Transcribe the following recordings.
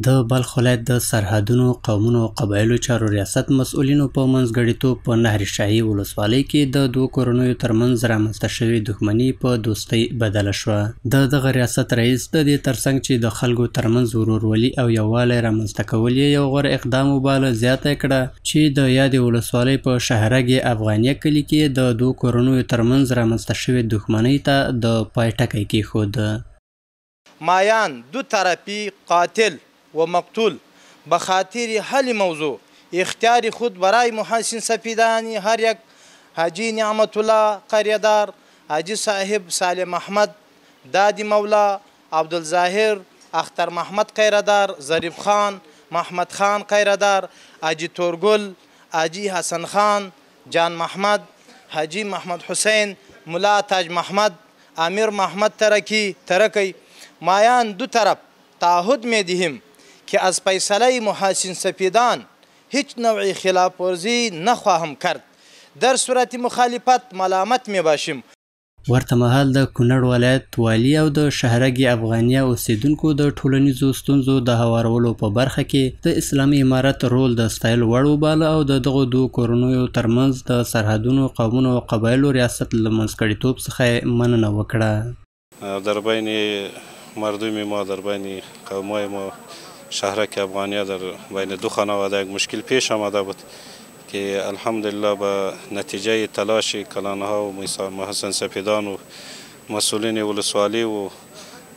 د بلخ ولایت د سرحدونو قومونو او قبایلو چارو ریاست مسؤلینو په منځګړیتوب په نهرشاهي ولسوالۍ کې د دوو کورنیو ترمنځ رامنځته شوې دښمني په دوستۍ بدله شوه. د دغه ریاست رئیس د دې ترڅنګ چې د خلکو ترمنځ ورورولي او یووالی رامنځته کول یې یو غوره اقدام وباله، زیاته کړه چې د یادې ولسوالۍ په شهرک افغانیه کلي کې د دوو کورنیو ترمنځ رامنځته شوې دښمنۍ ته د پای ټکی کېښود. مایان دو طرفی قاتل و مقتول به خاطر حل موضوع اختیار خود برای محسن سفیدانی هر یک، حاجی نعمت الله قریدار، حاجی صاحب صالح محمد دادی مولا، عبدالظاهر اختر محمد قیردار، ظریف خان محمد خان قیردار، حاجی تورگل، حاجی حسن خان، جان محمد، حاجی محمد حسین، ملا تاج محمد، امیر محمد ترکی مایان دو طرف تعهد می دهیم که از فیصله محسن سفیدان هیچ نوع خلاف ورزی نخواهم کرد. در صورت مخالفت ملامت می باشیم. ورته مهال د کونړ ولایت والی او د شهرک افغانیه اوسیدونکو د ټولنیزو ستونزو د هوارولو په برخه کې د اسلامي امارت رول د ستایل وړ وباله او د دغو دوو کورنیو ترمنځ د سرحدونو قومونو او قبایلو ریاست له منځګړیتوب څخه مننه وکړه. در بین مردم ما، در بین قومای ما شهرک افغانیه در بین دو خانواده یک مشکل پیش آمده بود که الحمدلله به نتیجه تلاش کلانها و محسن سفیدان و مسئولین ولسوالی و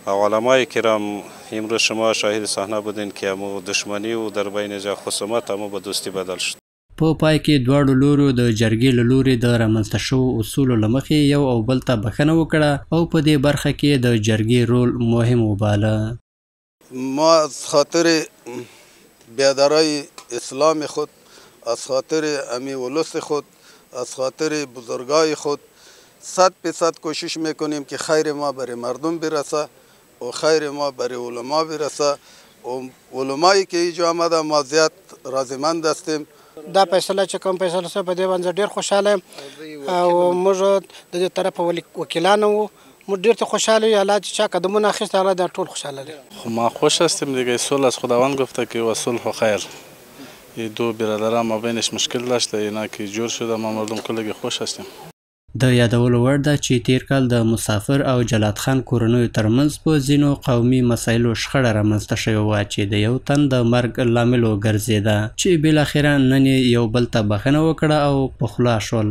علمای کرام امروز شما شاهد صحنه بودین که همو دشمنی و در بین خصومت همو به دوستی بدل شد. په پای کې دواړو لورو د جرګې له لورې د رامنځته شوو اصولو له مخې یو او بل ته بښنه وکړه او په دې برخه کې د جرګې رول مهم وباله. ما از خاطر بیادرای اسلام خود، از خاطر امی ولس خود، از خاطر بزرگای خود 100% کوشش میکنیم که خیر ما برای مردم برسه و خیر ما برای علما برسه و علمایی که اینجا آمده ما زیاد راضیمند هستیم. دا فیصله چې کوم فیصله سه په دې باندې ډېر خوشاله یم او موږ د دې طرفه وکیلان وو، موږ ډېر ته خوشحاله یو. الله چې چا قدمونه اخیسته الله دا ټول خوشحاله دی. خب ما خوش هستیم دیگه. صلح از خداوند گفته که و صلح و خیر. این دو برادران ما بینش مشکل داشته، اینا که جور شده ما مردم کلگی خوش هستیم. د یادولو وړ ده چې تیر کال د مسافر او جلات خان کورنیو ترمنځ په ځینو قومي مسایلو شخړه رامنځته شوې وه چې د یو تن د مرګ لامل وګرځېده چې بالاخره نن یې یو بل ته بښنه وکړه او پخلا شول.